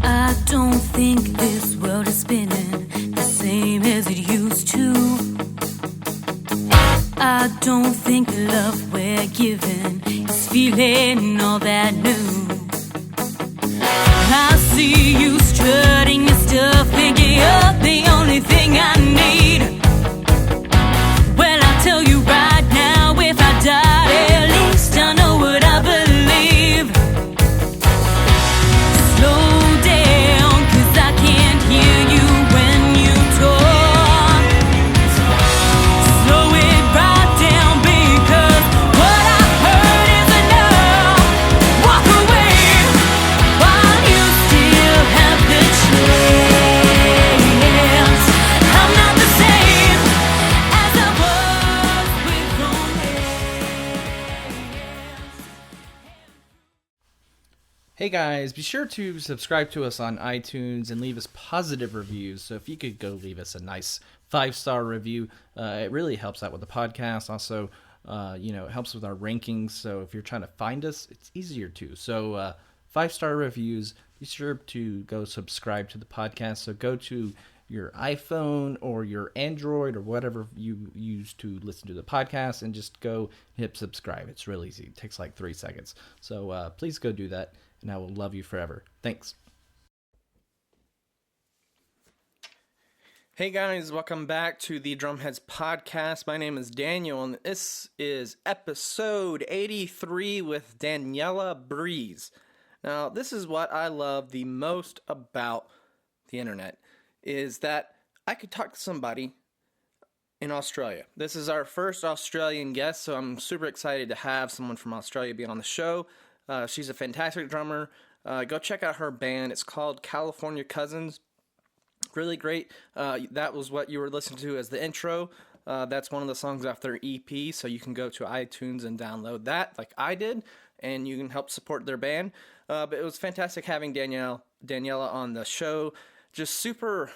I don't think this world is spinning the same as it used to. I don't think the love we're giving is feeling all that new. I see you strutting your stuff, thinking you're the only thing I need. Well, I tell you right now, if I died, at least I know what I believe. Slow down, 'cause I can't hear you when you talk. Slow it right down, because what I heard is enough. Walk away while you still have the chance. I'm not the same as I was with romance. Hey guys, be sure to subscribe to us on iTunes and leave us positive reviews. So if you could go leave us a nice 5-star review, it really helps out with the podcast. Also, it helps with our rankings. So if you're trying to find us, it's easier to. So 5-star reviews, be sure to go subscribe to the podcast. So go to your iPhone or your Android or whatever you use to listen to the podcast and just go hit subscribe. It's real easy. It takes like 3 seconds. So please go do that, and I will love you forever. Thanks. Hey guys, welcome back to the Drumheads podcast. My name is Daniel, and this is episode 83 with Daniella Breeze. Now, this is what I love the most about the internet, is that I could talk to somebody in Australia. This is our first Australian guest, so I'm super excited to have someone from Australia be on the show. She's a fantastic drummer. Go check out her band. It's called California Cousins. Really great. That was what you were listening to as the intro. That's one of the songs off their EP, so you can go to iTunes and download that like I did, and you can help support their band. But it was fantastic having Daniella on the show. Just super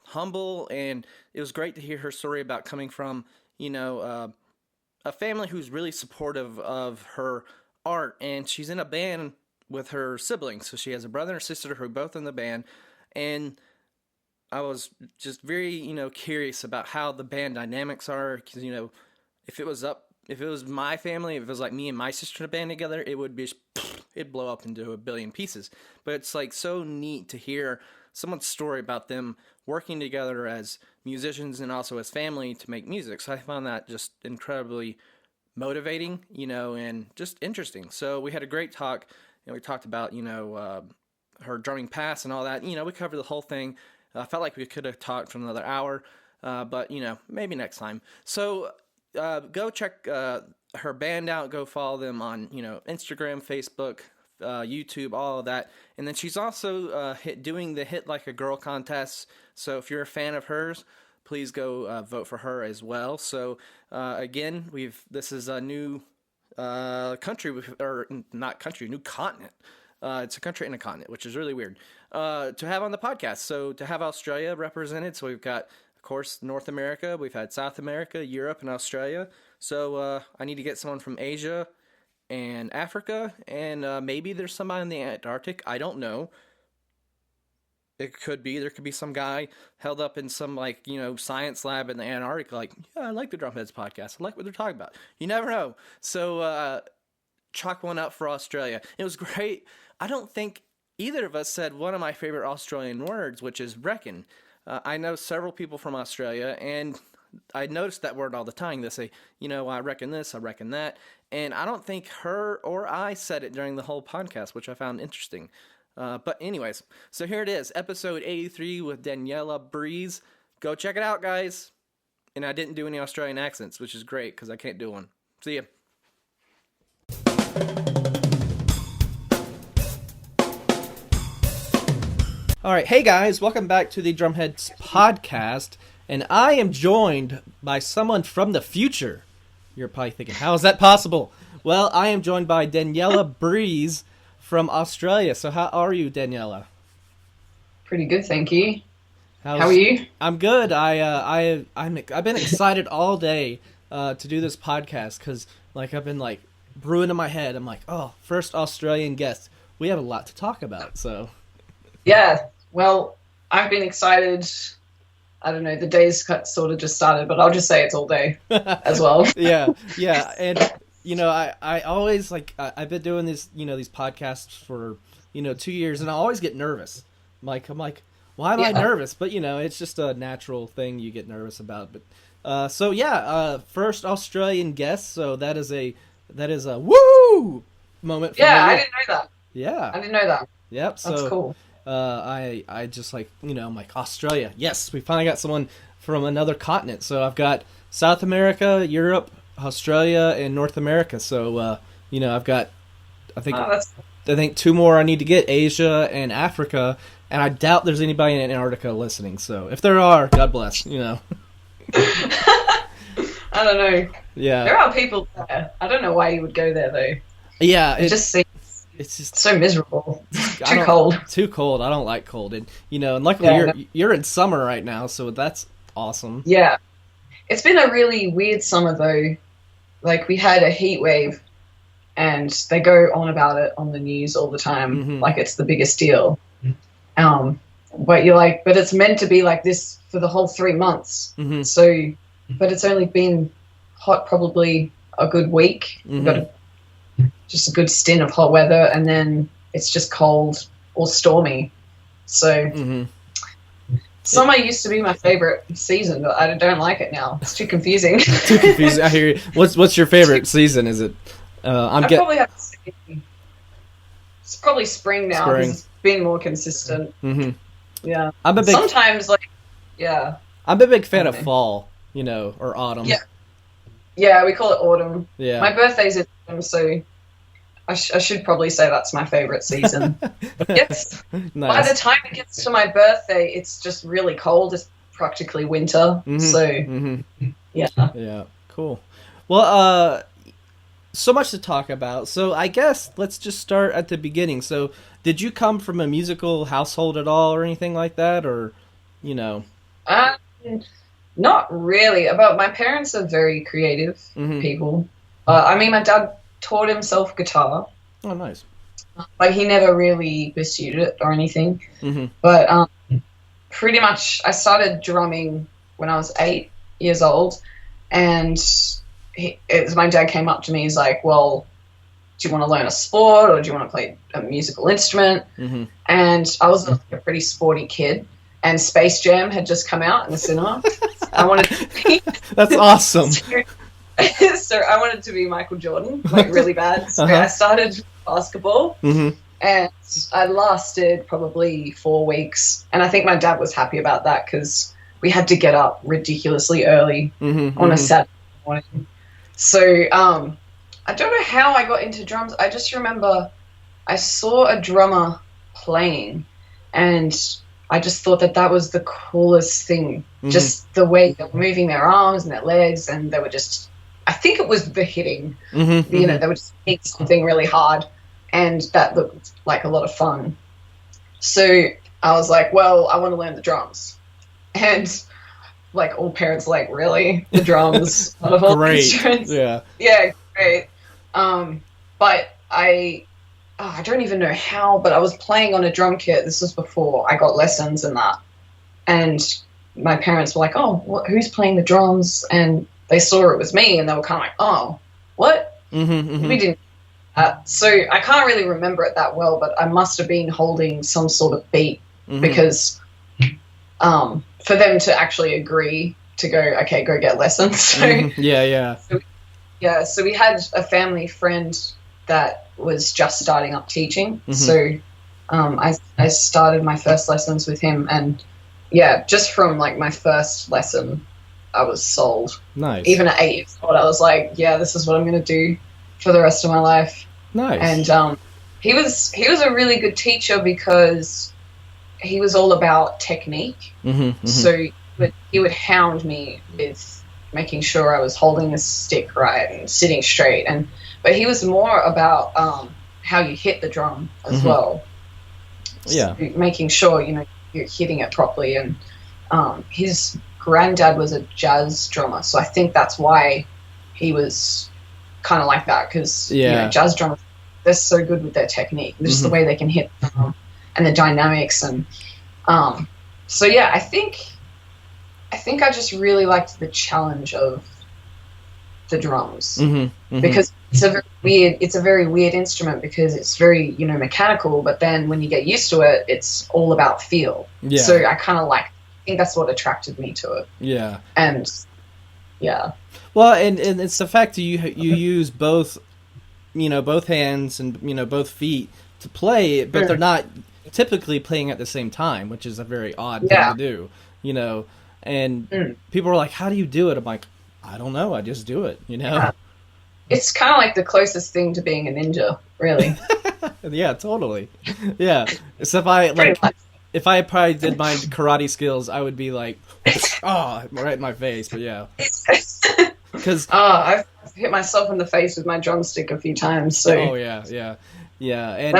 humble, and it was great to hear her story about coming from, a family who's really supportive of her art, and she's in a band with her siblings. So she has a brother and sister who are both in the band, and I was just very, curious about how the band dynamics are, because, if it was my family, if it was like me and my sister in a band together, it'd blow up into a billion pieces. But it's like so neat to hear someone's story about them working together as musicians and also as family to make music. So I found that just incredibly motivating, and just interesting. So we had a great talk, and we talked about, her drumming past and all that. We covered the whole thing. I felt like we could have talked for another hour, but, maybe next time. So go check her band out. Go follow them on, Instagram, Facebook, YouTube, all of that. And then she's also doing the Hit Like a Girl contest. So if you're a fan of hers, please go vote for her as well. So again, this is a new country, or not country, new continent. It's a country and a continent, which is really weird to have on the podcast. So to have Australia represented, so we've got, of course, North America, we've had South America, Europe, and Australia. So I need to get someone from Asia and Africa, and maybe there's somebody in the Antarctic. I don't know. There could be some guy held up in some science lab in the Antarctic, like, yeah, I like the Drumheads podcast. I like what they're talking about. You never know. So chalk one up for Australia. It was great. I don't think either of us said one of my favorite Australian words, which is reckon. I know several people from Australia, and I noticed that word all the time. They say, I reckon this, I reckon that. And I don't think her or I said it during the whole podcast, which I found interesting. But anyways, so here it is, episode 83 with Daniella Breeze. Go check it out, guys. And I didn't do any Australian accents, which is great because I can't do one. See ya. All right, hey guys, welcome back to the Drumheads podcast, and I am joined by someone from the future. You're probably thinking, how is that possible? Well, I am joined by Daniella Breeze from Australia. So how are you, Daniella? Pretty good, thank you. How are you? I'm good. I've been excited all day to do this podcast because I've been brewing in my head. I'm like, oh, first Australian guest. We have a lot to talk about, so. Yeah. Well, I've been excited. I don't know. The day's sort of just started, but I'll just say it's all day as well. Yeah, and I always I've been doing these podcasts for 2 years, and I always get nervous. I'm like, why am I nervous? But it's just a natural thing you get nervous about. But first Australian guest, so that is a woo moment for me. I didn't know that. Yeah, I didn't know that. Yep. So that's cool. I just I'm like, Australia. Yes, we finally got someone from another continent. So I've got South America, Europe, Australia, and North America. So I've got I think 2 more I need to get, Asia and Africa, and I doubt there's anybody in Antarctica listening. So if there are, God bless. I don't know. Yeah, there are people there. I don't know why you would go there though. Yeah, it just seems. It's just so miserable. Too cold. Too cold. I don't like cold. And and luckily you're in summer right now, so that's awesome. Yeah. It's been a really weird summer though. Like we had a heat wave and they go on about it on the news all the time, like it's the biggest deal. But you're like, but it's meant to be like this for the whole 3 months. So but it's only been hot probably a good week. We've got just a good stint of hot weather, and then it's just cold or stormy. So summer used to be my favorite season, but I don't like it now. It's too confusing. Too confusing. I hear you. What's your favorite season? Is it? Probably have to say it's probably spring now because it's been more consistent. Yeah, sometimes I'm a big fan of fall, or autumn. Yeah, we call it autumn. Yeah, my birthday's in autumn, so I should probably say that's my favorite season. Yes. Nice. By the time it gets to my birthday, it's just really cold. It's practically winter. So, yeah. Yeah, cool. Well, so much to talk about. So I guess let's just start at the beginning. So did you come from a musical household at all or anything like that? Or, Not really. But my parents are very creative people. My dad taught himself guitar. Oh, nice. But he never really pursued it or anything. But pretty much I started drumming when I was 8 years old. And my dad came up to me. He's like, well, do you want to learn a sport or do you want to play a musical instrument? And I was a pretty sporty kid. And Space Jam had just come out in the cinema. I wanted to be... That's awesome. So I wanted to be Michael Jordan, like really bad. So I started basketball, and I lasted probably 4 weeks. And I think my dad was happy about that because we had to get up ridiculously early on a Saturday morning. So I don't know how I got into drums. I just remember I saw a drummer playing, and I just thought that was the coolest thing. Just the way they were moving their arms and their legs, and they were just... I think it was the hitting. They would just hit something really hard, and that looked like a lot of fun. So I was like, well, I want to learn the drums. And like all parents are like, really? The drums? Out of all instruments? Yeah, great. But I don't even know how, but I was playing on a drum kit. This was before I got lessons and that. And my parents were like, oh, who's playing the drums? And they saw it was me, and they were kind of like, oh, what? We didn't. So I can't really remember it that well, but I must have been holding some sort of beat because for them to actually agree to go, okay, go get lessons. So, So we had a family friend that was just starting up teaching. So I started my first lessons with him, and just from like my first lesson, I was sold. Nice. Even at 8 years old, I was like, yeah, this is what I'm going to do for the rest of my life. Nice. And he was a really good teacher because he was all about technique. So he would hound me with making sure I was holding the stick right and sitting straight. But he was more about how you hit the drum as well. Yeah. So making sure, you're hitting it properly. And his granddad was a jazz drummer, so I think that's why he was kind of like that, because jazz drummers, they're so good with their technique, just the way they can hit the drum. and the dynamics. And so yeah, I think I just really liked the challenge of the drums, because it's a very weird instrument, because it's very, you know, mechanical, but then when you get used to it, it's all about feel. So I think that's what attracted me to it. And well, and it's the fact that you use both, you know, both hands and, you know, both feet to play it, but they're not typically playing at the same time, which is a very odd thing to do, you know. And people are like, how do you do it? I'm like, I don't know, I just do it, you know. It's kind of like the closest thing to being a ninja, really. Yeah, totally. Yeah, except if I probably did my karate skills, I would be like, right in my face. But yeah, because I've hit myself in the face with my drumstick a few times. So yeah. And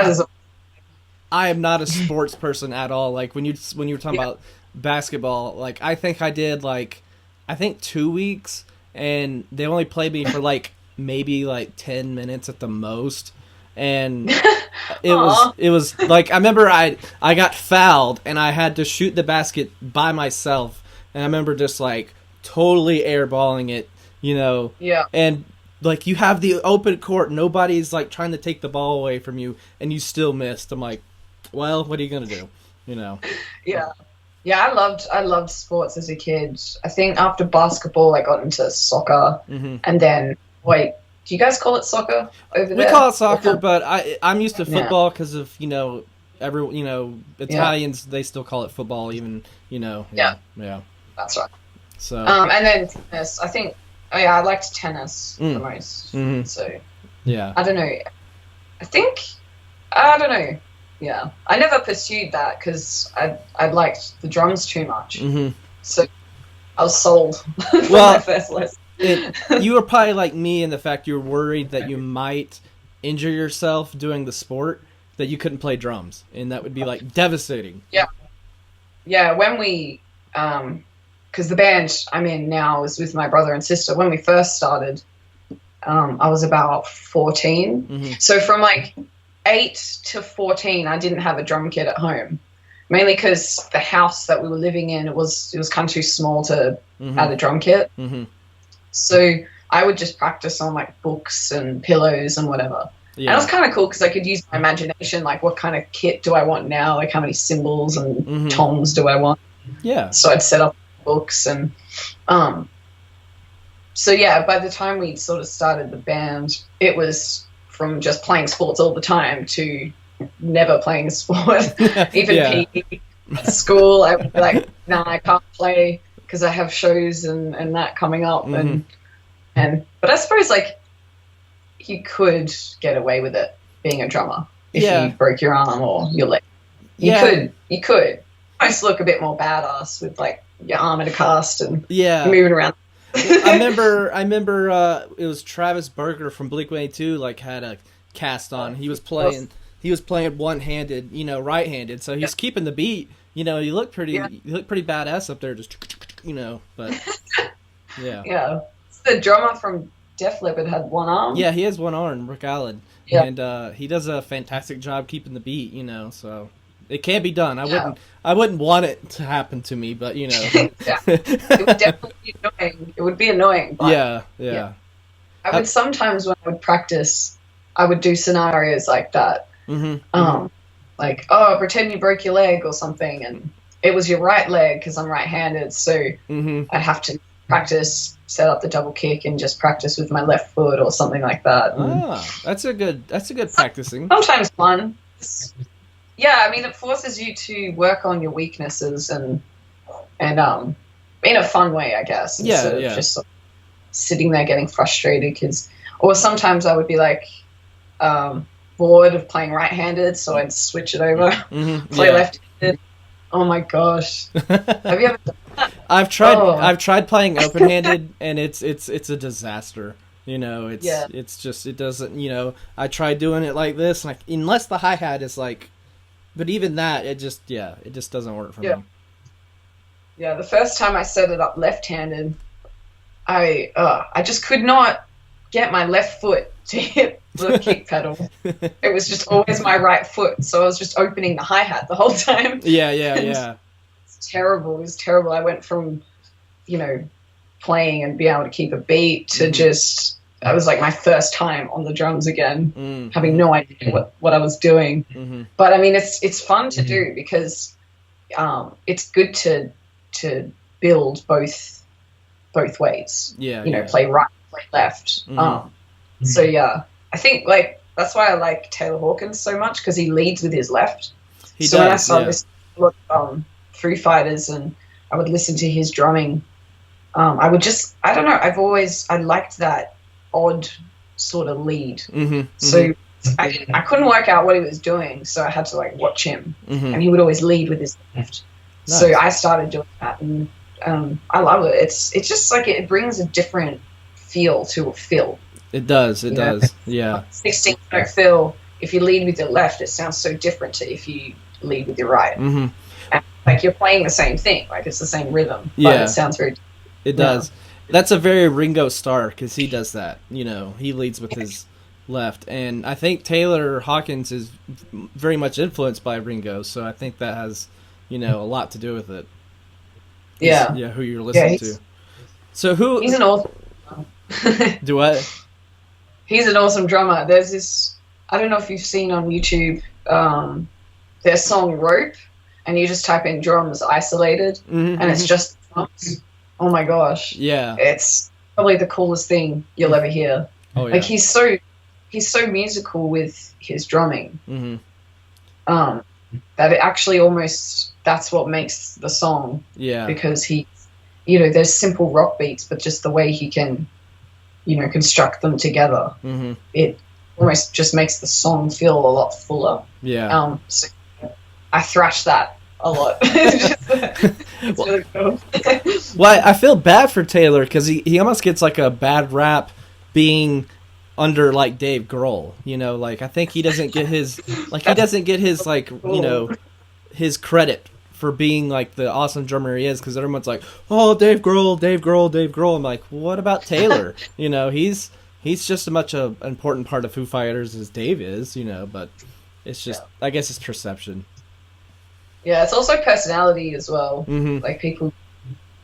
I am not a sports person at all. Like when you were talking about basketball, like I think I did 2 weeks, and they only played me for maybe 10 minutes at the most. And it was like, I remember I got fouled and I had to shoot the basket by myself, and I remember just totally airballing it, you know. And you have the open court, nobody's trying to take the ball away from you, and you still missed. I'm like, well, what are you gonna do, you know? I loved sports as a kid. I think after basketball I got into soccer, and then do you guys call it soccer over there? We call it soccer, but I'm used to football because of, you know, Italians, they still call it football, even, you know. Yeah. That's right. So and then tennis. I think I liked tennis the most. So yeah. I don't know. I don't know. Yeah. I never pursued that because I liked the drums too much. So I was sold for my first lesson. You were probably like me in the fact you were worried that you might injure yourself doing the sport, that you couldn't play drums, and that would be devastating. Yeah, when we because the band I'm in now is with my brother and sister. When we first started, I was about 14. So from 8 to 14 I didn't have a drum kit at home, mainly because the house that we were living in, it was kind of too small to add a drum kit. So I would just practice on books and pillows and whatever. And it was kind of cool because I could use my imagination, what kind of kit do I want now? How many cymbals and toms do I want? So I'd set up books and so yeah, by the time we sort of started the band, it was from just playing sports all the time to never playing a sport. Even PE at school, I would be like, nah, I can't play because I have shows and that coming up. But I suppose you could get away with it being a drummer if you broke your arm or your leg. You could almost look a bit more badass with your arm in a cast and moving around. I remember it was Travis Berger from Blink-182 had a cast on. He was playing one-handed, you know, right-handed, so he's keeping the beat. You know, you look pretty badass up there, just, you know, but yeah. The drummer from Def Leppard had one arm. Yeah, he has one arm, Rick Allen, and he does a fantastic job keeping the beat. You know, so it can be done. I wouldn't want it to happen to me, but you know, it would definitely be annoying. It would be annoying. But, yeah. I would sometimes when I would practice, I would do scenarios like that. Pretend you broke your leg or something, and it was your right leg because I'm right-handed, so I'd have to practice, set up the double kick, and just practice with my left foot or something like that. That's a good practicing. Sometimes fun. Yeah, I mean, it forces you to work on your weaknesses and in a fun way, I guess. Instead of just sort of sitting there getting frustrated, or sometimes I would be bored of playing right-handed, so I'd switch it over, play left-handed. Oh my gosh! Have you ever done that? I've tried playing open-handed, and it's a disaster. You know, it's just, it doesn't. You know, I tried doing it like this, and unless the hi-hat is but even that, it just doesn't work for me. Yeah, the first time I set it up left-handed, I just could not get my left foot to hit the kick pedal. It was just always my right foot, so I was just opening the hi-hat the whole time. Yeah. It's terrible. It was terrible. I went from, playing and being able to keep a beat to just, that was like my first time on the drums again, having no idea what I was doing. But I mean, it's fun to do because it's good to build both ways. Play right, play left. So yeah, I think like that's why I like Taylor Hawkins so much, because he leads with his left. When I started listening to a lot of Foo Fighters and I would listen to his drumming, I would just, I don't know, I liked that odd sort of lead. So I couldn't work out what he was doing, so I had to like watch him, and he would always lead with his left. Nice. So I started doing that, and I love it. It's just like it brings a different feel to a fill. It does. Yeah. 16th note fill. If you lead with your left, it sounds so different to if you lead with your right. And, like you're playing the same thing, like it's the same rhythm, but it sounds very different. It does. That's a very Ringo Starr, because he does that. He leads with his left, and I think Taylor Hawkins is very much influenced by Ringo, so I think that has a lot to do with it. Who you're listening to. So he's an awesome do what? He's an awesome drummer. There's this, I don't know if you've seen on YouTube, their song Rope, and you just type in drums isolated, and it's just drums. Oh my gosh. Yeah. It's probably the coolest thing you'll ever hear. Oh yeah. Like he's so musical with his drumming. That it actually almost, that's what makes the song. Yeah. Because he, there's simple rock beats, but just the way he can, construct them together, it almost just makes the song feel a lot fuller. Yeah. So I thrash that a lot. It's really cool. Well, I feel bad for Taylor, because he almost gets like a bad rap being under like Dave Grohl. Like I think he doesn't get his his credit for being like the awesome drummer he is, because everyone's like, oh, Dave Grohl. I'm like, what about Taylor? He's just as much an important part of Foo Fighters as Dave is, but it's just, I guess it's perception. Yeah, it's also personality as well. Like people,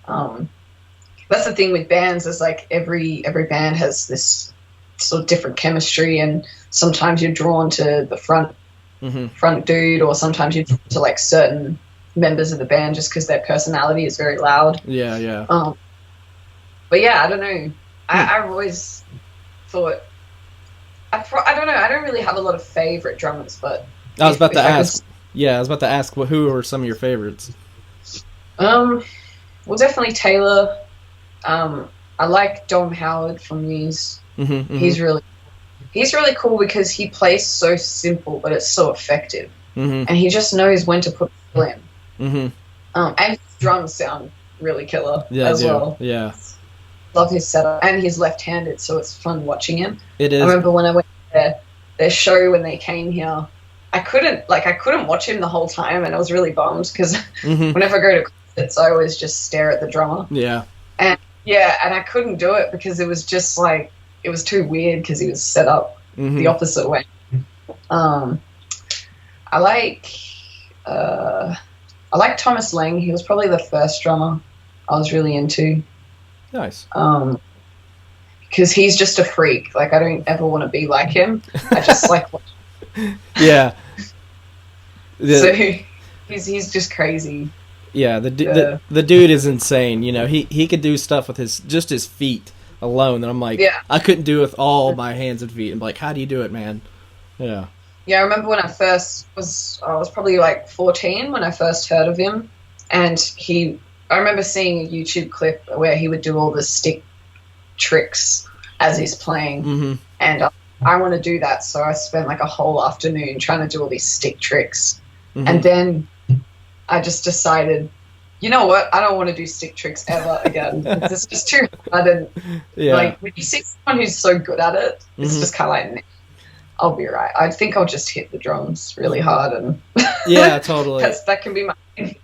that's the thing with bands, is like every band has this sort of different chemistry, and sometimes you're drawn to the front dude, or sometimes you're drawn to like certain members of the band just because their personality is very loud. Yeah. But yeah, I don't know. I've always thought, I don't know. I don't really have a lot of favorite drummers, but I was about to ask, who are some of your favorites? Well, definitely Taylor. I like Dom Howard from Muse. He's really cool because he plays so simple, but it's so effective, and he just knows when to put it in. And his drums sound really killer as well. Yeah, love his setup, and he's left-handed, so it's fun watching him. It is. I remember when I went to their show when they came here, I couldn't watch him the whole time, and I was really bummed because whenever I go to concerts, I always just stare at the drummer. And I couldn't do it because it was just like, it was too weird because he was set up the opposite way. I like Thomas Lang. He was probably the first drummer I was really into. Nice. Because he's just a freak. Like, I don't ever want to be like him. I just like watching. Yeah. So he's just crazy. Yeah, the dude is insane. He could do stuff with his feet alone, and I'm like, I couldn't do it with all my hands and feet. I'm like, how do you do it, man? Yeah. Yeah, I remember when I was probably like 14 when I first heard of him, and I remember seeing a YouTube clip where he would do all the stick tricks as he's playing, and I want to do that, so I spent like a whole afternoon trying to do all these stick tricks, and then I just decided, you know what, I don't want to do stick tricks ever again. It's just too hard, and like when you see someone who's so good at it, it's just kind of like, I'll be right. I think I'll just hit the drums really hard, and yeah, totally. that can be my thing.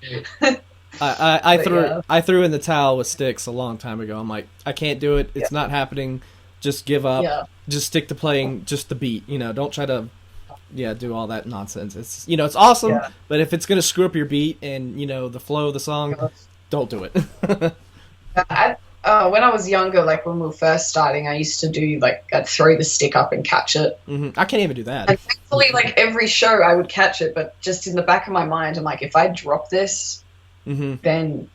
I threw in the towel with sticks a long time ago. I'm like, I can't do it. It's not happening. Just give up. just stick to playing just the beat. Don't try to do all that nonsense. It's it's awesome, but if it's gonna screw up your beat and the flow of the song, don't do it. When I was younger, like when we were first starting, I used to do I'd throw the stick up and catch it. I can't even do that. And thankfully, every show I would catch it, but just in the back of my mind, I'm like, if I drop this, then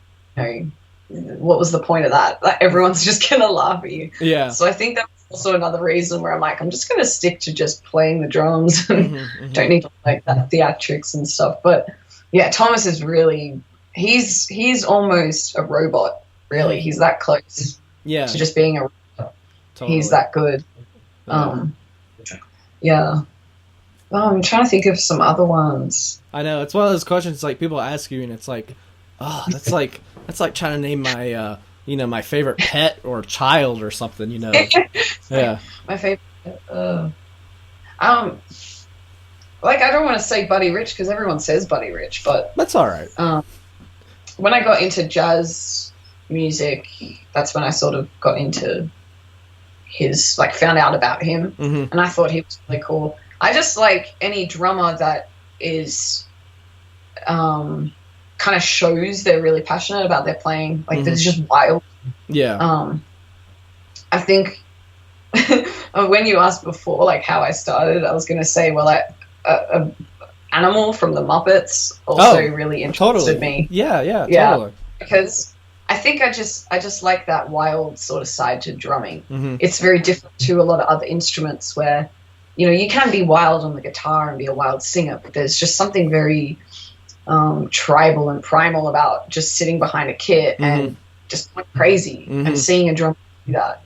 what was the point of that? Everyone's just gonna laugh at you. Yeah. So I think that's also another reason where I'm like, I'm just gonna stick to just playing the drums and don't need to that theatrics and stuff. But yeah, Thomas is really he's almost a robot. Really, he's that close to just being a robot. Totally. He's that good. Yeah. I'm trying to think of some other ones. I know, it's one of those questions people ask you, and it's like, oh, that's like trying to name my my favorite pet or child or something. Yeah. My favorite. I don't want to say Buddy Rich because everyone says Buddy Rich, but that's all right. When I got into jazz music, that's when I sort of got into his found out about him, and I thought he was really cool. I just like any drummer that is kind of shows they're really passionate about their playing, they're just wild. I think when you asked before how I started, I was going to say Animal from the Muppets also really interested me. Yeah, totally. Because I think I just like that wild sort of side to drumming. It's very different to a lot of other instruments where, you can be wild on the guitar and be a wild singer, but there's just something very tribal and primal about just sitting behind a kit and just going crazy and seeing a drummer do that.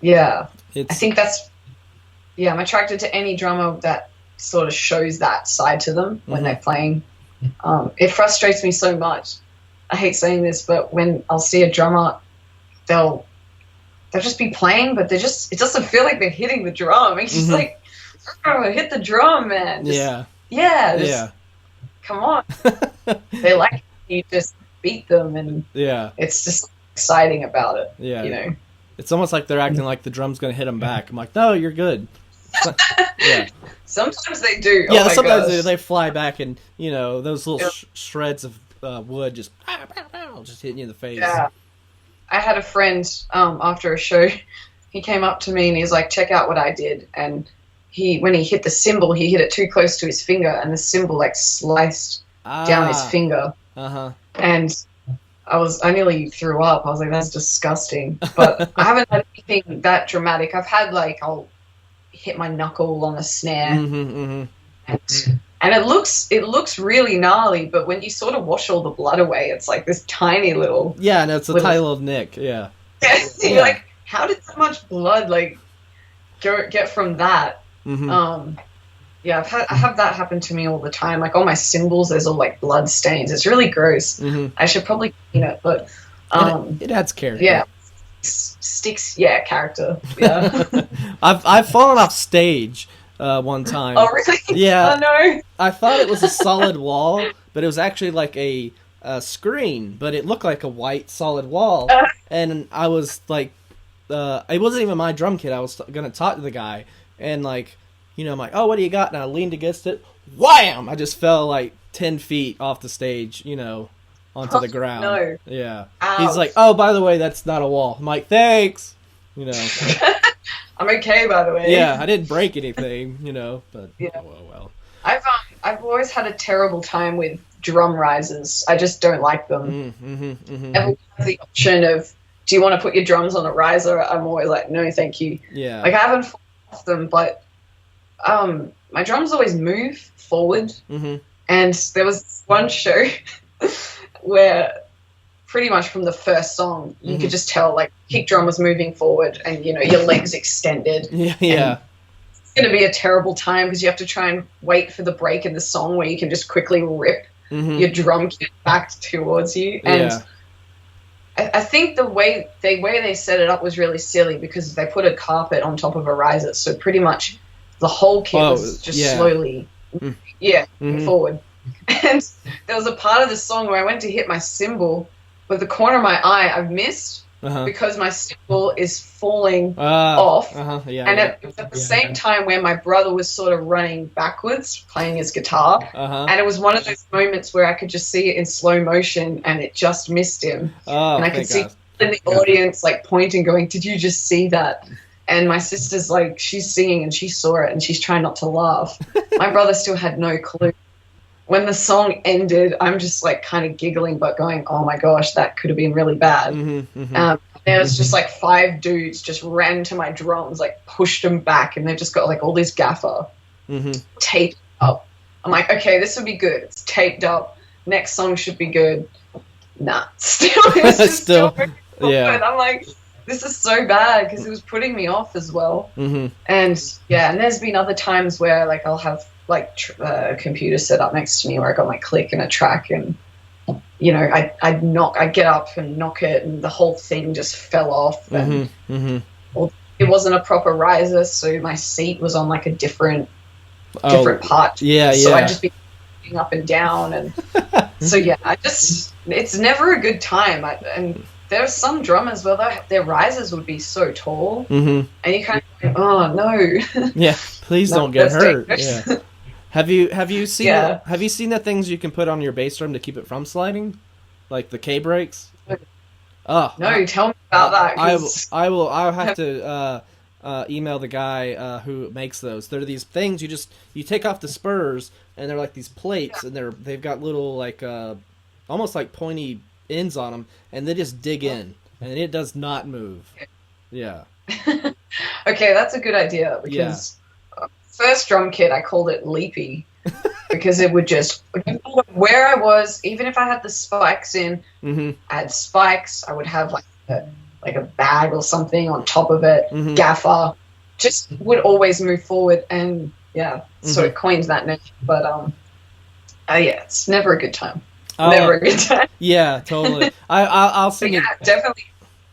Yeah. I think I'm attracted to any drummer that sort of shows that side to them when they're playing. It frustrates me so much. I hate saying this, but when I'll see a drummer, they'll just be playing, but it doesn't feel like they're hitting the drum. It's just hit the drum, man. Come on. They like you just beat them, and it's just exciting about it. Yeah. It's almost like they're acting like the drum's going to hit them back. I'm like, no, you're good. Sometimes they do. Yeah, sometimes they fly back, and those little shreds of wood just hitting you in the face. Yeah. I had a friend after a show. He came up to me and he's like, "Check out what I did." And when he hit the cymbal, he hit it too close to his finger, and the cymbal sliced down his finger. And I nearly threw up. I was like, "That's disgusting." But I haven't had anything that dramatic. I've had I'll hit my knuckle on a snare, and it looks really gnarly. But when you sort of wash all the blood away, it's like this tiny little it's a tiny little nick. Yeah. You're like, how did so much blood get from that? I have that happen to me all the time. All my cymbals, there's all blood stains. It's really gross. I should probably clean it, but it adds character. Yeah, sticks. Yeah, character. Yeah. I've fallen off stage one time. Oh really? Yeah. Oh no. I thought it was a solid wall, but it was actually a screen, but it looked like a white solid wall, and I was it wasn't even my drum kit. I was gonna talk to the guy, and I'm like, "Oh, what do you got?" And I leaned against it. Wham! I just fell 10 feet off the stage, onto the ground. No. Yeah. Ouch. He's like, "Oh, by the way, that's not a wall." I'm like, "Thanks." I'm okay, by the way. Yeah, I didn't break anything, but well. I've always had a terrible time with drum risers. I just don't like them. Everyone has the option of, do you want to put your drums on a riser? I'm always like, no, thank you. Yeah. I haven't fallen off them, but my drums always move forward. And there was one show where pretty much from the first song, you could just tell kick drum was moving forward and, your legs extended. Yeah. It's going to be a terrible time because you have to try and wait for the break in the song where you can just quickly rip your drum kit back towards you. And I think the way they set it up was really silly because they put a carpet on top of a riser. So pretty much the whole kit was just slowly forward. And there was a part of the song where I went to hit my cymbal with the corner of my eye. I've missed, because my cymbal is falling off. Yeah, and at the same time where my brother was sort of running backwards playing his guitar. And it was one of those moments where I could just see it in slow motion and it just missed him. And I could see in the audience like pointing, going, "Did you just see that?" And my sister's like, she's singing and she saw it and she's trying not to laugh. My brother still had no clue. When the song ended, I'm just like kind of giggling but going, "Oh my gosh, that could have been really bad." There was just like 5 dudes just ran to my drums, like pushed them back, and they've just got like all this gaffer taped up. I'm like, okay, this will be good. It's taped up. Next song should be good. Nah, it's just still yeah. I'm like, this is so bad because it was putting me off as well. And yeah, and there's been other times where like I'll have like a computer set up next to me where I got my click and a track, and you know, I'd get up and knock it, and the whole thing just fell off. And it wasn't a proper riser, so my seat was on like a different part. So I'd just be up and down, and so yeah, it's never a good time. And there's some drummers where their risers would be so tall, and you kind of go, "Oh no!" Yeah, please don't get hurt. Yeah. Have you seen the things you can put on your bass drum to keep it from sliding, like the K brakes? Oh no, tell me about that. I'll have to email the guy who makes those. They're these things you take off the spurs, and they're like these plates, and they've got little like almost like pointy ends on them, and they just dig in, and it does not move. Yeah. Okay, that's a good idea, because first drum kit I called it Leapy because it would just, where I was, even if I had the spikes in, I had spikes, I would have like a bag or something on top of it, gaffer, just would always move forward, and so it coined that name. But it's never a good time. Never a good time. Yeah, totally. I'll send you. Definitely.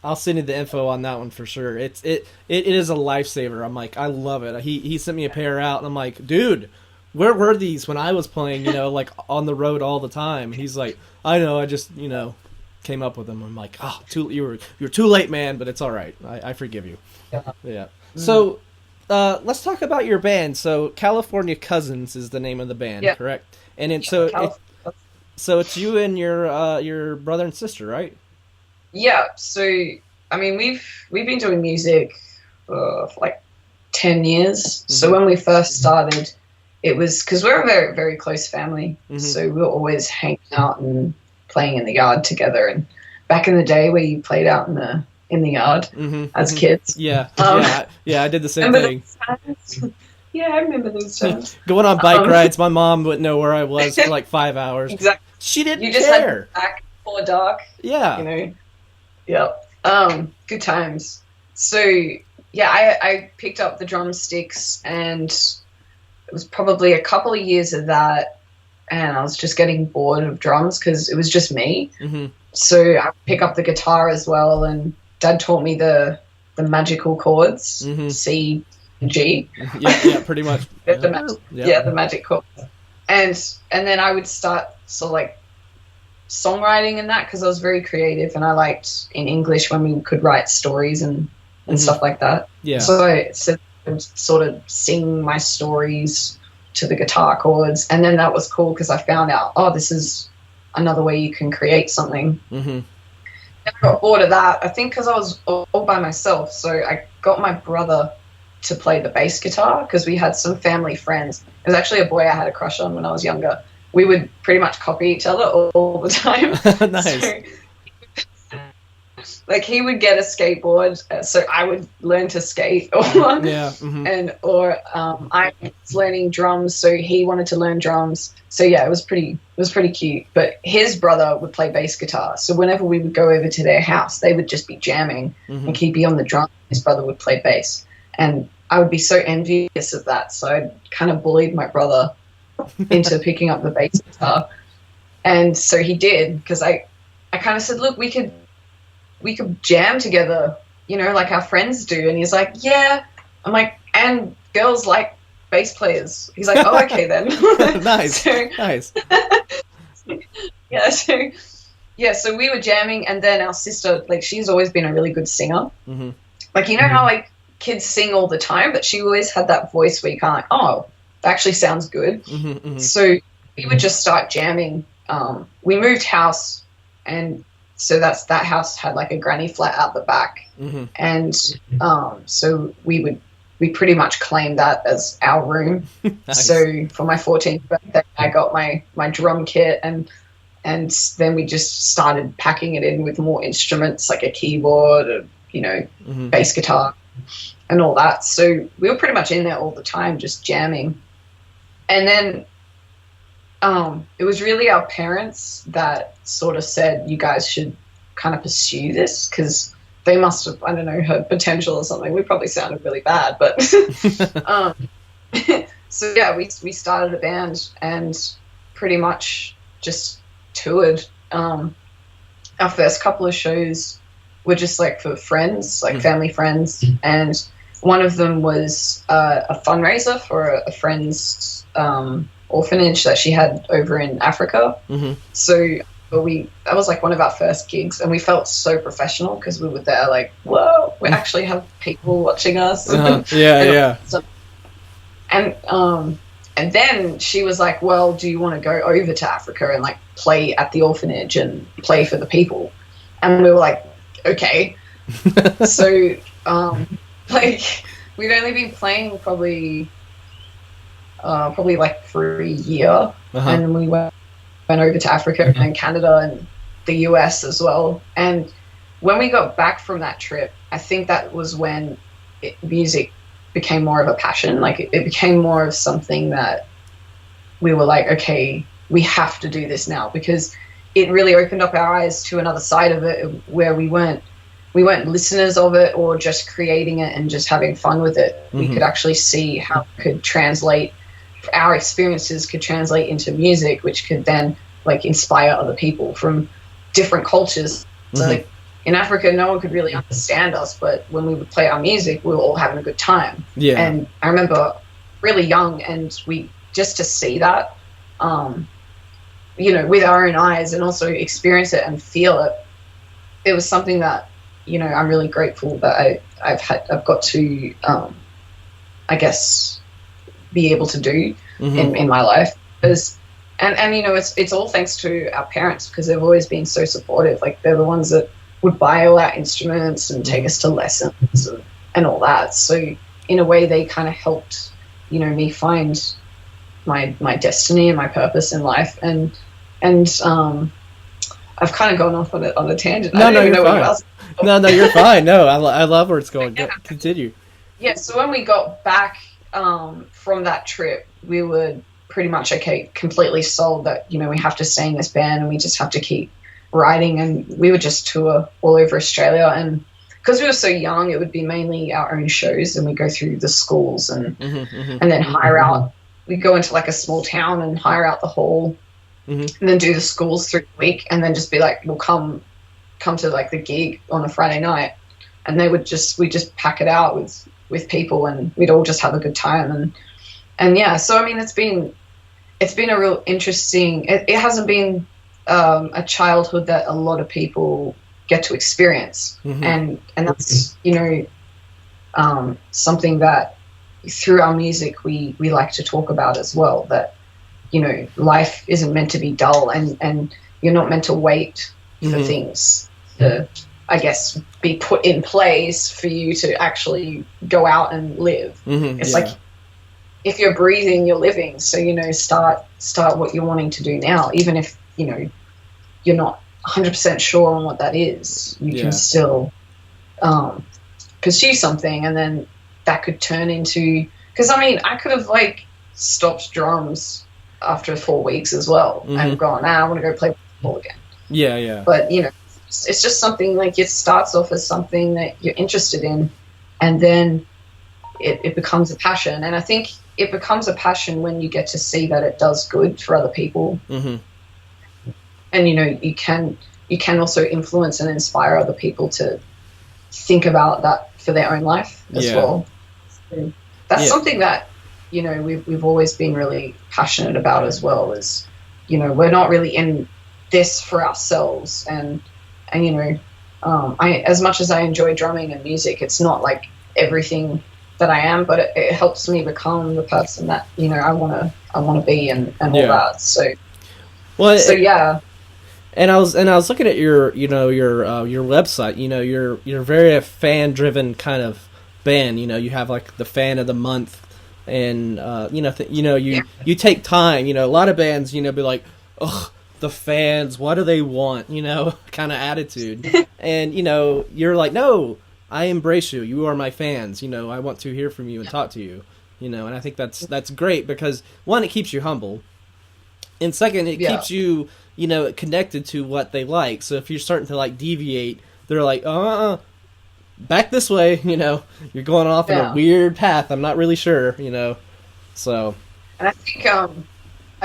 I'll send you the info on that one for sure. It is a lifesaver. I'm like, I love it. He sent me a pair out, and I'm like, dude, where were these when I was playing? You know, like on the road all the time. He's like, I know, I just came up with them. I'm like, oh, you're too late, man, but it's all right. I forgive you. Yeah. So let's talk about your band. So California Cousins is the name of the band, correct? And so it's you and your brother and sister, right? Yeah. So I mean, we've been doing music for like 10 years. So when we first started, it was because we're a very, very close family. So we were always hanging out and playing in the yard together. And back in the day, we played out in the yard as kids. Yeah. I did the same thing. Yeah, I remember those times. Going on bike rides, my mom wouldn't know where I was for like 5 hours. Exactly. She didn't care. You just had back before dark. Yeah. You know. Yep. Good times. So yeah, I picked up the drumsticks, and it was probably a couple of years of that, and I was just getting bored of drums because it was just me. So I pick up the guitar as well, and Dad taught me the magical chords, C, G. Yeah, pretty much. The magic chords. And then I would start sort of like songwriting and that, because I was very creative, and I liked in English when we could write stories and stuff like that. Yeah. So I would sort of sing my stories to the guitar chords, and then that was cool because I found out, this is another way you can create something. And I got bored of that, I think because I was all by myself. So I got my brother to play the bass guitar because we had some family friends. It was actually a boy I had a crush on when I was younger. We would pretty much copy each other all the time. Nice. So, like, he would get a skateboard, so I would learn to skate, or I was learning drums, so he wanted to learn drums. So yeah, it was pretty cute. But his brother would play bass guitar, so whenever we would go over to their house, they would just be jamming, and he'd be on the drum. His brother would play bass, and I would be so envious of that. So I kind of bullied my brother into picking up the bass guitar, and so he did, because I kind of said, look, we could jam together, like our friends do. And he's like, yeah. I'm like, and girls like bass players. He's like, oh, okay then. Nice. Nice. yeah, so we were jamming, and then our sister, like, she's always been a really good singer. Mm-hmm. Like, you know how, like, kids sing all the time, but she always had that voice where you kind of like, oh, that actually sounds good. Mm-hmm, mm-hmm. So we would just start jamming. We moved house, and so that house had, like, a granny flat out the back. Mm-hmm. And so we pretty much claimed that as our room. Nice. So for my 14th birthday, I got my drum kit, and then we just started packing it in with more instruments, like a keyboard, Mm-hmm. bass guitar, and all that. So we were pretty much in there all the time, just jamming. And then it was really our parents that sort of said, you guys should kind of pursue this, because they must have, I don't know, heard potential or something. We probably sounded really bad, but so yeah, we started a band and pretty much just toured. Our first couple of shows were just like for friends, like family friends, and one of them was a fundraiser for a friend's orphanage that she had over in Africa. Mm-hmm. So that was like one of our first gigs, and we felt so professional because we were there like, whoa, we actually have people watching us. Yeah. And then she was like, well, do you want to go over to Africa and like play at the orphanage and play for the people? And we were like, okay. So like we'd only been playing probably like for a year, and we went over to Africa and Canada and the US as well. And when we got back from that trip, I think that was when music became more of a passion. Like it became more of something that we were like, okay, we have to do this now, because it really opened up our eyes to another side of it where we weren't listeners of it or just creating it and just having fun with it. We could actually see how it could translate, our experiences could translate into music, which could then like inspire other people from different cultures. So like in Africa, no one could really understand us, but when we would play our music, we were all having a good time. Yeah. And I remember really young, and we just to see that, with our own eyes and also experience it and feel it. It was something that, I'm really grateful that I've got to, I guess, be able to do in my life. Because, and it's all thanks to our parents, because they've always been so supportive. Like they're the ones that would buy all our instruments and take us to lessons and all that. So in a way, they kind of helped, me find my destiny and my purpose in life. And I've kind of gone off on a tangent. No, you're fine. No, you're fine. No, I love where it's going. Yeah. Continue. Yeah. So when we got back from that trip, we were pretty much completely sold that we have to stay in this band and we just have to keep writing. And we would just tour all over Australia, and because we were so young, it would be mainly our own shows, and we go through the schools and then hire out. We go into like a small town and hire out the hall, and then do the schools through the week, and then just be like, we'll come to like the gig on a Friday night, and we just pack it out with people, and we'd all just have a good time. And yeah, so I mean, it's been a real interesting. It hasn't been a childhood that a lot of people get to experience, and that's something that through our music we like to talk about as well. That life isn't meant to be dull, and you're not meant to wait for things to, I guess, be put in place for you to actually go out and live. It's like, if you're breathing, you're living. So, start what you're wanting to do now, even if, you're not 100% sure on what that is. You can still pursue something, and then that could turn into, because I mean, I could have like stopped drums after 4 weeks as well and gone, I want to go play football again. Yeah. But, it's just something like, it starts off as something that you're interested in, and then it becomes a passion. And I think it becomes a passion when you get to see that it does good for other people. And, you can also influence and inspire other people to think about that for their own life as well. So that's something that, we've always been really passionate about as well. Is, we're not really in this for ourselves. And you know, I, as much as I enjoy drumming and music, it's not like everything that I am, but it helps me become the person that, you know, I want to be, and all that. So, yeah. And I was looking at your website. You know, you're very fan driven kind of band. You know, you have like the fan of the month, and you take time. You know, a lot of bands, you know, be like, ugh, the fans, what do they want? You know, kind of attitude. And you know, you're like, no, I embrace you. You are my fans. You know, I want to hear from you and talk to you. You know, and I think that's great because one, it keeps you humble, and second, it keeps you, you know, connected to what they like. So if you're starting to like deviate, they're like, back this way. You know, you're going off in a weird path. I'm not really sure. You know, so. And I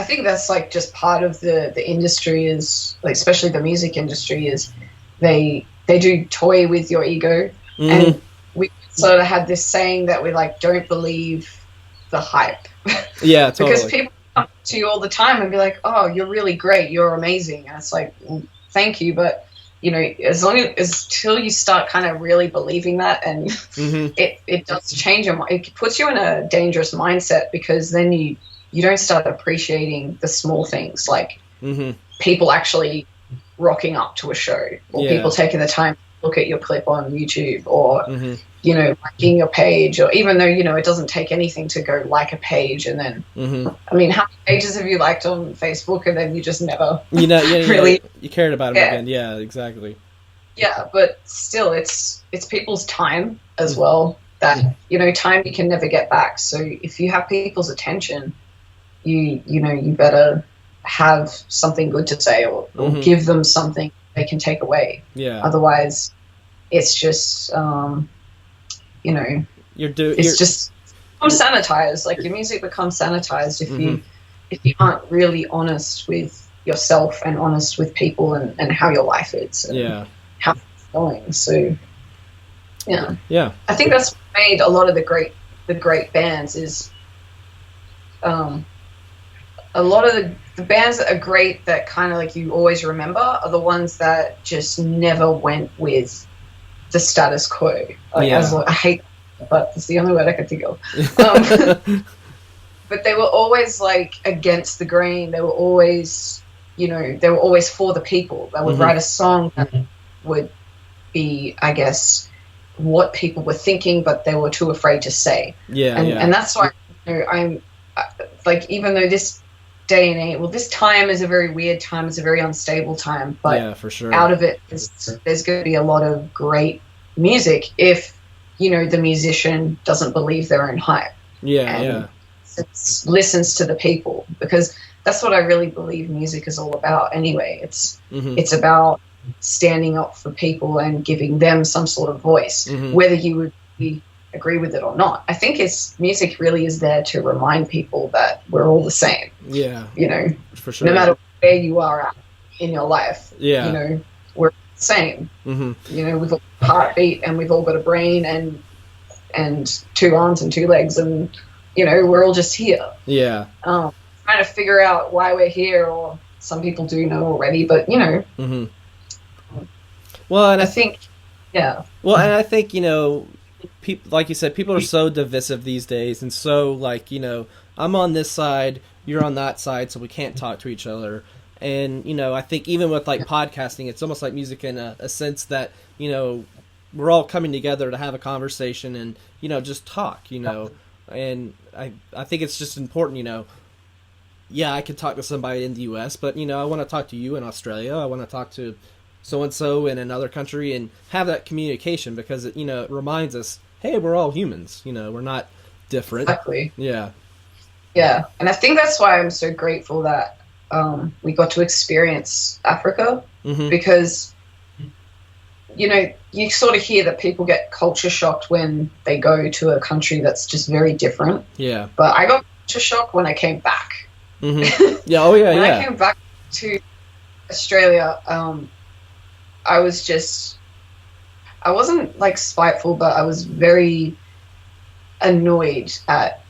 think that's like just part of the industry, is like, especially the music industry, is they do toy with your ego. Mm-hmm. And we sort of had this saying that we like, don't believe the hype. Yeah, totally. Because people come to you all the time and be like, oh, you're really great, you're amazing. And it's like, well, thank you, but you know, till you start kind of really believing that, and it does change your mind. It puts you in a dangerous mindset, because then you don't start appreciating the small things, like people actually rocking up to a show, or people taking the time to look at your clip on YouTube, or you know, liking your page, or even though, you know, it doesn't take anything to go like a page, and then I mean, how many pages have you liked on Facebook, and then you just never really you cared about them again? Yeah, exactly. Yeah, but still, it's people's time as well, that you know, time you can never get back. So if you have people's attention, you know, you better have something good to say, or give them something they can take away. Yeah. Otherwise, it's just you know, it's just becomes sanitized. Like, your music becomes sanitized if you aren't really honest with yourself and honest with people, and how your life is, and how it's going. So yeah, I think that's what made a lot of the great bands, is a lot of the bands that are great, that kind of like you always remember, are the ones that just never went with the status quo. Like, I hate, but it's the only word I can think of. But they were always like against the grain. They were always, you know, they were always for the people. They would write a song that would be, I guess, what people were thinking, but they were too afraid to say. And that's why, you know, I'm like, even though this day and age, well, this time is a very weird time, it's a very unstable time, but for sure, out of it, there's going to be a lot of great music if, you know, the musician doesn't believe their own hype. Listens to the people, because that's what I really believe music is all about anyway. It's about standing up for people and giving them some sort of voice, whether you would agree with it or not. I think music really is there to remind people that we're all the same. Yeah. You know, for sure. No matter where you are at in your life, you know, we're the same. You know, we've all got a heartbeat, and we've all got a brain, and two arms and two legs, and, you know, we're all just here. Yeah. Trying to figure out why we're here, or some people do know already, but, you know. Well, and I think, well, and I think, you know, people, like you said, people are so divisive these days, and so, like, you know, I'm on this side, you're on that side, so we can't talk to each other. And, you know, I think even with like podcasting, it's almost like music in a sense that, you know, we're all coming together to have a conversation and, you know, just talk, you know. And I think it's just important, you know. Yeah, I could talk to somebody in the U.S., but, you know, I want to talk to you in Australia. I want to talk to so-and-so in another country and have that communication, because it, you know, it reminds us, hey, we're all humans, you know, we're not different. Exactly. Yeah. And I think that's why I'm so grateful that we got to experience Africa, because, you know, you sort of hear that people get culture shocked when they go to a country that's just very different. Yeah. But I got culture shock when I came back. Yeah. Oh yeah. When I came back to Australia, I wasn't like spiteful, but I was very annoyed at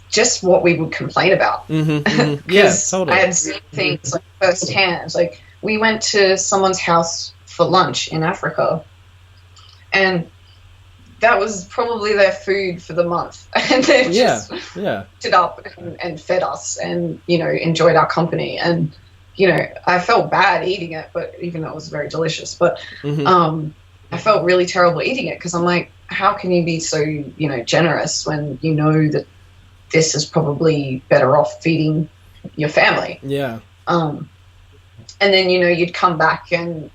just what we would complain about. Yeah, totally. I had seen things like firsthand. Like, we went to someone's house for lunch in Africa, and that was probably their food for the month. And they just it up and fed us and, you know, enjoyed our company. And, you know, I felt bad eating it, but even though it was very delicious, but I felt really terrible eating it because I'm like, how can you be so, you know, generous when you know that this is probably better off feeding your family? Yeah. And then, you know, you'd come back, and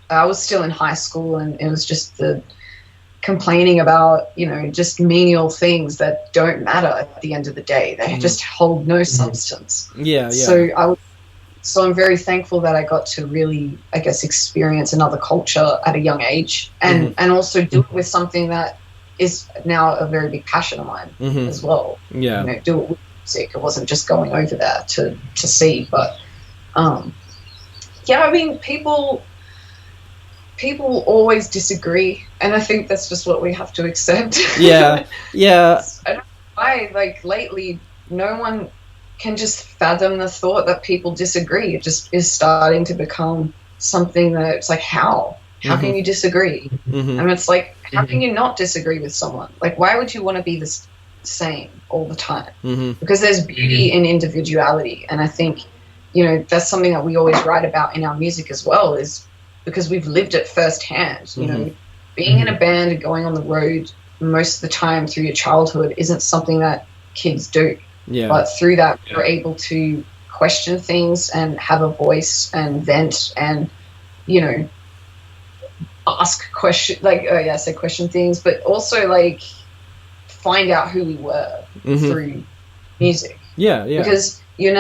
I was still in high school, and it was just the complaining about, you know, just menial things that don't matter at the end of the day. They just hold no substance. Yeah. So I'm very thankful that I got to really, I guess, experience another culture at a young age, and also do it with something that is now a very big passion of mine as well. Yeah. You know, do it with music. It wasn't just going over there to see, but yeah, I mean, people always disagree, and I think that's just what we have to accept. Yeah. I don't know why, like, lately, no one can just fathom the thought that people disagree. It just is starting to become something that it's like, how can you disagree? And it's like, how can you not disagree with someone? Like, why would you want to be the same all the time? Because there's beauty in individuality, and I think, you know, that's something that we always write about in our music as well, is because we've lived it firsthand. You know, being in a band and going on the road most of the time through your childhood isn't something that kids do. Yeah. But through that, we're able to question things and have a voice and vent and, you know, ask questions, like, say question things, but also, like, find out who we were through music. Yeah. Because you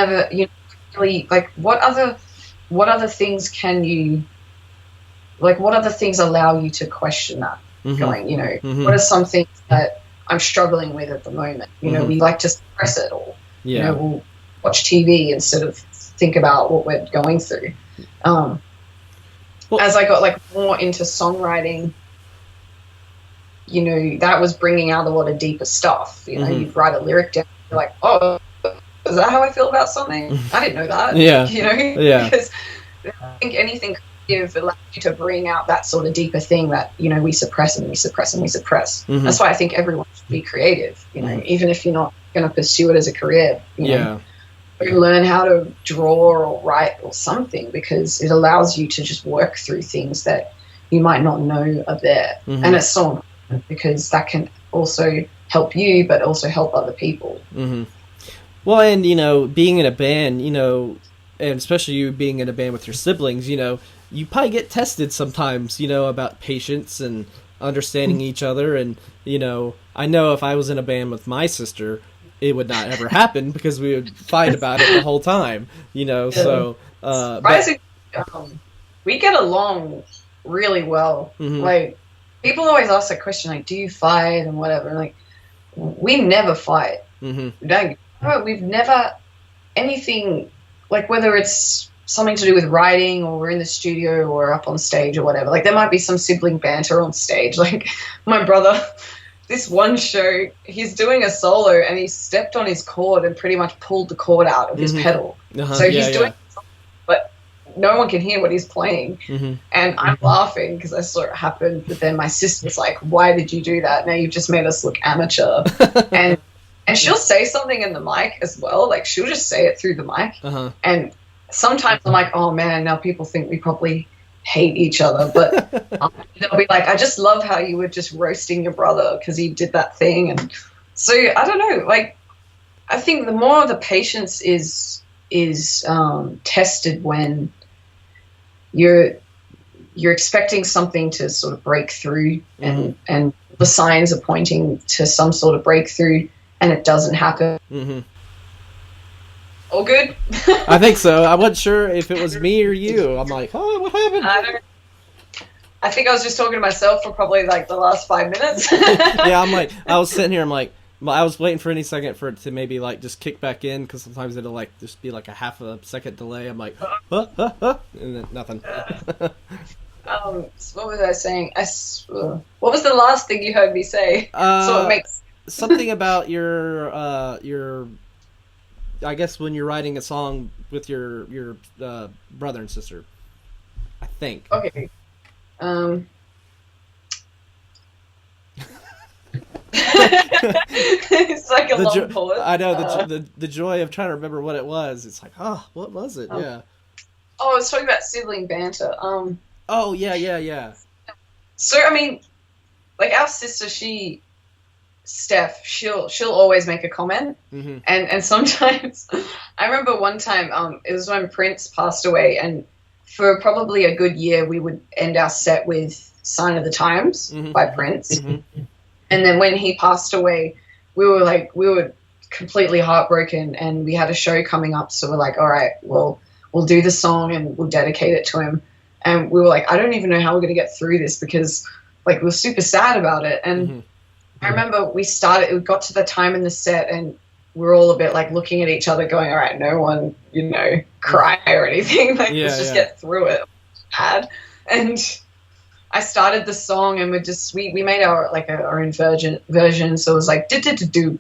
really, like, what other things can you, like, what other things allow you to question that? Going, you know, what are some things that I'm struggling with at the moment? You know, we like to suppress it, or you know, we'll watch TV instead of think about what we're going through. As I got, like, more into songwriting, you know, that was bringing out a lot of deeper stuff. You know, you'd write a lyric down, you're like, oh, is that how I feel about something? I didn't know that. Yeah. You know, because I think anything creative allows you to bring out that sort of deeper thing that, you know, we suppress and we suppress and we suppress. That's why I think everyone should be creative, you know, even if you're not going to pursue it as a career. You know, learn how to draw or write or something, because it allows you to just work through things that you might not know are there. And it's so important, because that can also help you, but also help other people. Well, and, you know, being in a band, you know, and especially you being in a band with your siblings, you know, you probably get tested sometimes, you know, about patience and understanding each other. And, you know if I was in a band with my sister, it would not ever happen, because we would fight about it the whole time, you know. So we get along really well. Like, people always ask that question, like, do you fight and whatever? Like, we never fight. We've never anything, like, whether it's something to do with writing, or we're in the studio or up on stage or whatever. Like, there might be some sibling banter on stage. Like, my brother, this one show, he's doing a solo and he stepped on his cord and pretty much pulled the cord out of his pedal. So he's doing, but no one can hear what he's playing. And I'm laughing because I saw it happen. But then my sister's like, why did you do that? Now you've just made us look amateur. and she'll say something in the mic as well. Like, she'll just say it through the mic. And sometimes I'm like, oh man, now people think we probably hate each other. But they'll be like, I just love how you were just roasting your brother because he did that thing. And so, I don't know, like, I think the more the patience is tested when you're expecting something to sort of break through, and the signs are pointing to some sort of breakthrough, and it doesn't happen. All good? I think so. I wasn't sure if it was me or you. I'm like, oh, what happened? I think I was just talking to myself for probably, like, the last 5 minutes. Yeah, I'm like, I was sitting here, I'm like, I was waiting for any second for it to maybe, like, just kick back in, because sometimes it'll, like, just be like a half a second delay. I'm like, and then nothing. So what was I saying? What was the last thing you heard me say? So it makes something about your I guess when you're writing a song with your brother and sister. think. Okay. It's like a long pause. I know the joy of trying to remember what it was. It's like, oh, what was it? Yeah. Oh, I was talking about sibling banter. Oh yeah. So I mean, like our sister, Steph, she'll always make a comment, and sometimes I remember one time it was when Prince passed away, and for probably a good year we would end our set with "Sign of the Times" by Prince, and then when he passed away, we were completely heartbroken, and we had a show coming up, so we're like, all right, well, we'll do the song and we'll dedicate it to him, and we were like, I don't even know how we're gonna get through this because like we're super sad about it, and I remember we got to the time in the set and we're all a bit like looking at each other going, all right, no one, cry or anything. Like, let's just get through it. Bad. And I started the song and we made our own version. So it was like, do.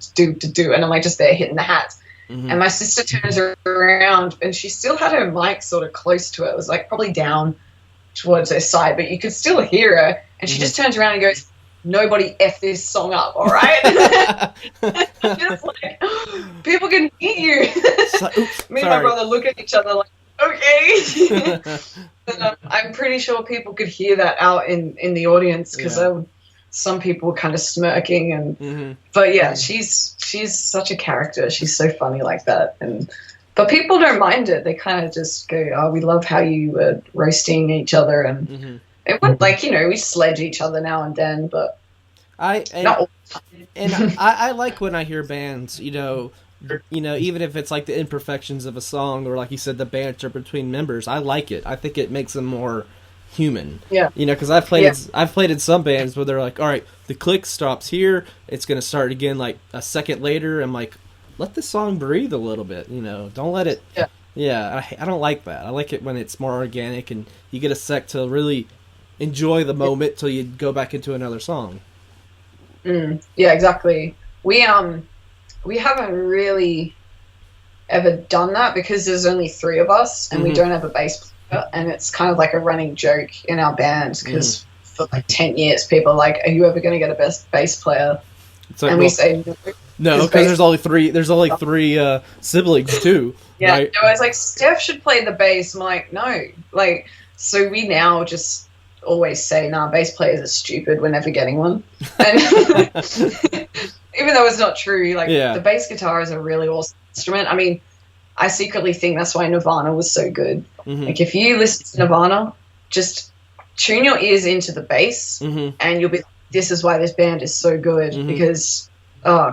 And I'm like just there hitting the hat. And my sister turns around and she still had her mic sort of close to it. It was like probably down towards her side, but you could still hear her. And she just turns around and goes, nobody F this song up, all right? Just like, people can hear you. Me and my brother look at each other like, okay. But, I'm pretty sure people could hear that out in the audience because some people were kind of smirking. And but yeah, she's such a character. She's so funny like that. But people don't mind it. They kind of just go, oh, we love how you were roasting each other. And it went like, we sledge each other now and then, but not all the time. And I like when I hear bands, even if it's like the imperfections of a song or like you said, the banter between members. I like it. I think it makes them more human. Yeah. Because I've played in some bands where they're like, all right, the click stops here. It's going to start again like a second later. I'm like, let the song breathe a little bit. Don't let it. Yeah. Yeah. I don't like that. I like it when it's more organic and you get a sec to really enjoy the moment till you go back into another song. Yeah, exactly. We haven't really ever done that because there's only 3 of us and we don't have a bass player, and it's kind of like a running joke in our band because for like 10 years people are like, are you ever going to get a bass player? Like, and we say no, because there's only three siblings too. Yeah, right? I was like, Steph should play the bass. I'm like, no, like, so we now just always say, nah, bass players are stupid, we're never getting one. And even though it's not true, like the bass guitar is a really awesome instrument. I mean, I secretly think that's why Nirvana was so good. Like if you listen to Nirvana, just tune your ears into the bass and you'll be like, this is why this band is so good because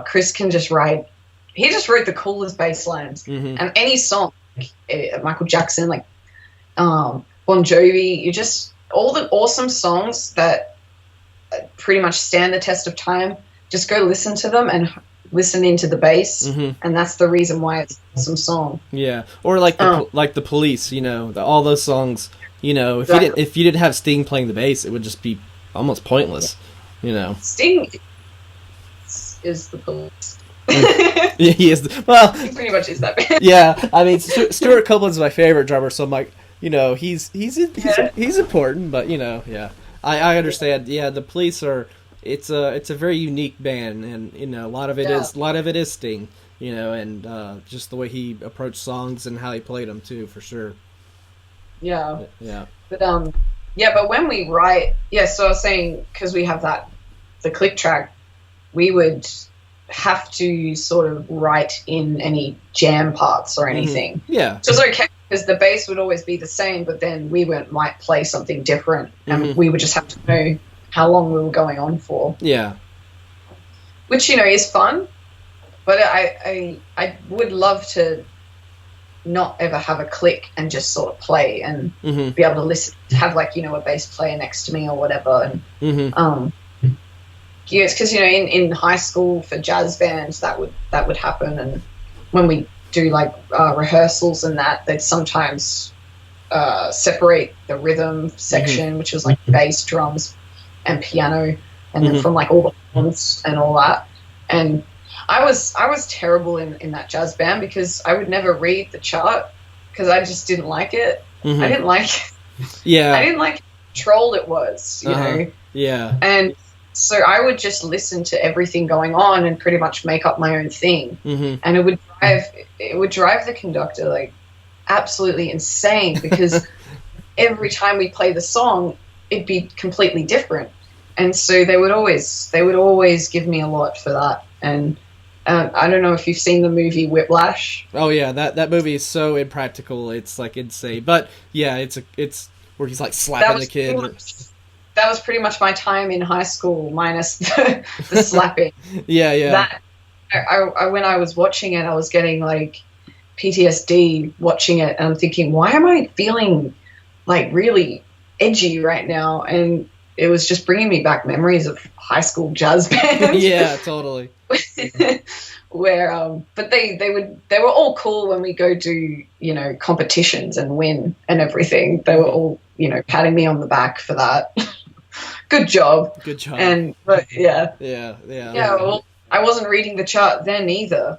Chris can just write. He just wrote the coolest bass lines and any song, like, Michael Jackson, like Bon Jovi, all the awesome songs that pretty much stand the test of time, just go listen to them and listen into the bass, and that's the reason why it's an awesome song. Yeah, or like the Police, all those songs. If you didn't have Sting playing the bass, it would just be almost pointless. Sting is the Police. Yeah, he is. He pretty much is that band. Yeah, I mean, Stuart Copeland's my favorite drummer, so I'm like, he's important, but yeah, I understand. Yeah, the Police are. It's a very unique band, and a lot of it is Sting, and just the way he approached songs and how he played them too, for sure. Yeah. Yeah. But when we write, so I was saying because we have the click track, we would have to sort of write in any jam parts or anything. Yeah. So it's okay because the bass would always be the same, but then we might play something different, and we would just have to know how long we were going on for. Yeah. Which, is fun, but I would love to not ever have a click and just sort of play and be able to listen, to have a bass player next to me or whatever. And because in high school for jazz bands that would happen, and when we do rehearsals and that, they'd sometimes separate the rhythm section, which was like bass, drums, and piano, and then from all the horns and all that. And I was terrible in that jazz band because I would never read the chart because I just didn't like it. I didn't like Yeah. I didn't like how controlled it was, you know. Yeah. And so I would just listen to everything going on and pretty much make up my own thing. Mm-hmm. And it would drive the conductor like absolutely insane because every time we play the song, it'd be completely different. And so they would always give me a lot for that. And I don't know if you've seen the movie Whiplash. Oh yeah, that movie is so impractical. It's like insane. But yeah, it's where he's like slapping the kid. That was pretty much my time in high school, minus the slapping. Yeah. I when I was watching it, I was getting like PTSD watching it, and I'm thinking, why am I feeling like really edgy right now? And it was just bringing me back memories of high school jazz bands. Yeah, totally. Where but they were all cool when we go do, you know, competitions and win and everything. They were all, you know, patting me on the back for that. Good job. But yeah. Well, I wasn't reading the chart then either,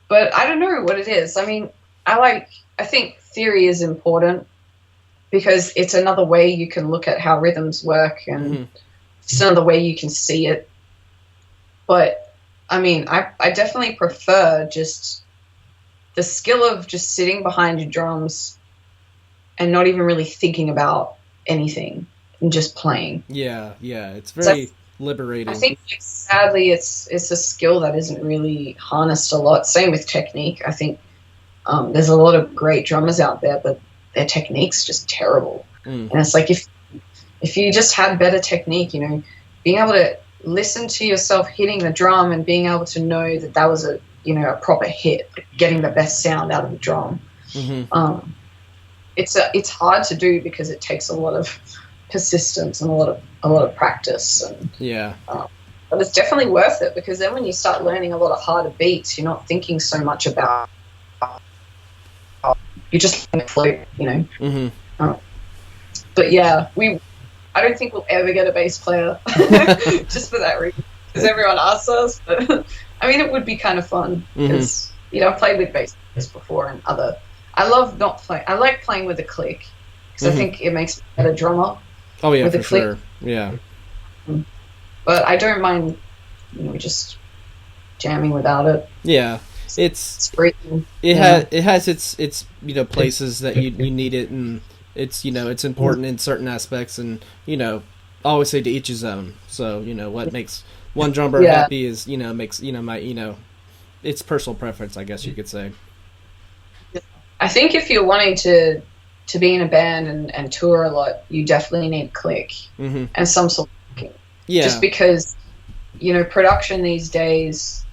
but I don't know what it is. I mean, I think theory is important because it's another way you can look at how rhythms work, and it's another way you can see it. But I mean, I definitely prefer just the skill of just sitting behind your drums and not even really thinking about anything and just playing. Yeah, it's very liberating. I think sadly it's a skill that isn't really harnessed a lot. Same with technique. I think there's a lot of great drummers out there, but their technique's just terrible. And it's like if you just had better technique, you know, being able to listen to yourself hitting the drum and being able to know that was a, you know, a proper hit, getting the best sound out of the drum. It's hard to do because it takes a lot of persistence and a lot of practice. And but it's definitely worth it, because then when you start learning a lot of harder beats, you're not thinking so much about, you're just letting it float, you know. But yeah, I don't think we'll ever get a bass player just for that reason, because everyone asks us. But I mean, it would be kind of fun because you know, I've played with bass players before and I love not playing. I like playing with a click because I think it makes me a better drummer. Oh yeah, with for sure. Yeah. But I don't mind, you know, just jamming without it. Yeah. It's free. It has its you know, places that you need it, and it's, you know, it's important in certain aspects, and, you know, I always say to each his own. So, you know, what makes one drummer happy is, you know, makes, you know, it's personal preference, I guess you could say. I think if you're wanting to be in a band and tour a lot, you definitely need click and some sort of picking. Yeah. Just because, you know, production these days,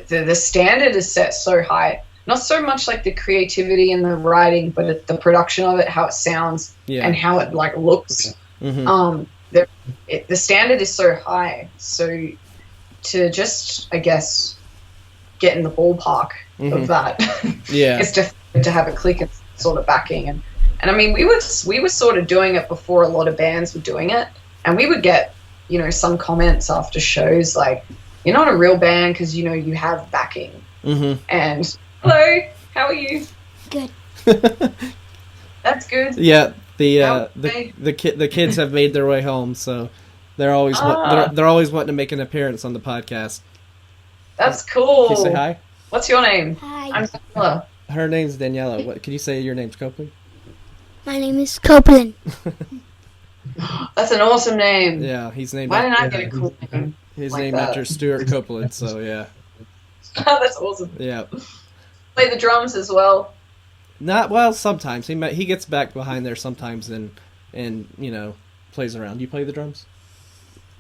the standard is set so high. Not so much like the creativity and the writing, but the production of it, how it sounds and how it like looks. The standard is so high. So to just, I guess, get in the ballpark of that, it's definitely to have a click and sort of backing. And I mean, we were sort of doing it before a lot of bands were doing it, and we would get, you know, some comments after shows like, "You're not a real band because, you know, you have backing." And hello, how are you? Good. That's good. Yeah, the kids have made their way home, so they're always they're always wanting to make an appearance on the podcast. That's cool. Can you say hi? What's your name? Hi. I'm Daniella. Her name's Daniella. What can you say? Your name's Copeland. My name is Copeland. That's an awesome name. Yeah, he's named. Why didn't I get a cool name? His like name that? After Stuart Copeland. So yeah. That's awesome. Yeah. Play the drums as well. Not well. Sometimes he gets back behind there sometimes and you know, plays around. You play the drums?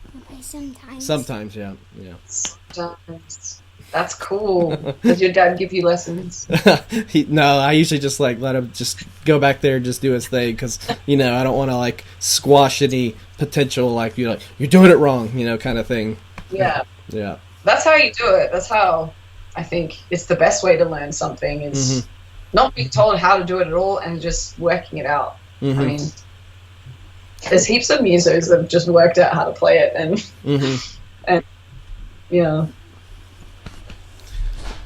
I play sometimes. Sometimes, yeah. Sometimes. That's cool. Does your dad give you lessons? No, I usually just like let him just go back there and just do his thing, because, you know, I don't want to like squash any potential, like, you're doing it wrong, you know, kind of thing. Yeah. Yeah. That's how you do it. That's how I think it's the best way to learn something is not being told how to do it at all and just working it out. I mean, there's heaps of musos that have just worked out how to play it, and you know.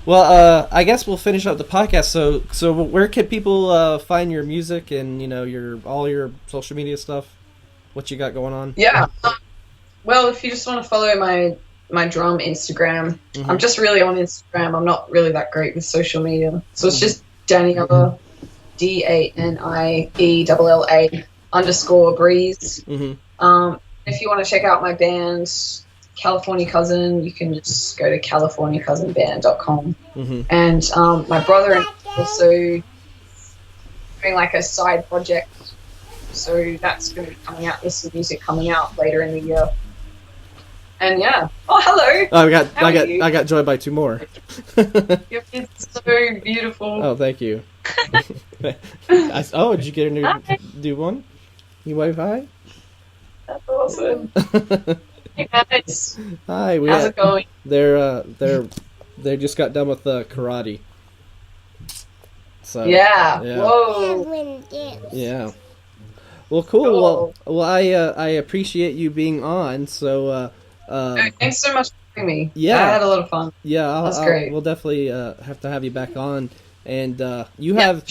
Well, I guess we'll finish up the podcast. So where can people find your music and all your social media stuff? What you got going on? Yeah. Well, if you just want to follow my drum Instagram, I'm just really on Instagram. I'm not really that great with social media, so it's just Daniella, DANIELLA_Breeze. If you want to check out my band, California Cousin, you can just go to californiacousinband.com. And my brother and also doing like a side project, so that's going to be coming out. There's some music coming out later in the year. And yeah. Oh, hello. Oh, I got joined by two more. Your kid's so beautiful. Oh, thank you. Did you get a new one? You wave hi? That's awesome. Hey guys. Hi. How's it going? They just got done with karate. So yeah. Whoa. Yeah. Well, cool. Well, I appreciate you being on. So. Thanks so much for having me. Yeah, I had a lot of fun. Yeah, that's great. We'll definitely have to have you back on, and you have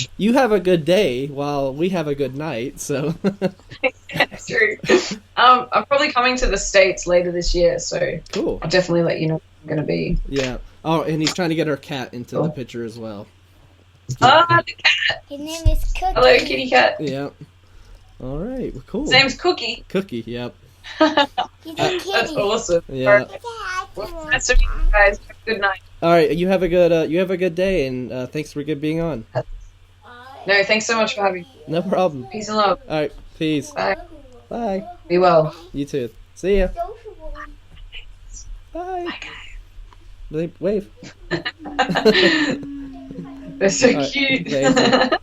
a good day while we have a good night. So that's true. I'm probably coming to the States later this year, so cool. I'll definitely let you know where I'm going to be. Yeah. Oh, and he's trying to get our cat into the picture as well. Ah, the cat. His name is Cookie. Hello, kitty cat. Yeah. All right. Well, cool. His name's Cookie. Cookie. Yep. That's awesome. Yeah. Well, nice to meet you guys. Have a good night. All right. You have a good day, and thanks for being on. No, thanks so much for having me. No problem. Peace and love. All right. Peace. Bye. Bye. Be well. You too. See ya. Bye. Bye, guys. Wave. They're so cute. Right.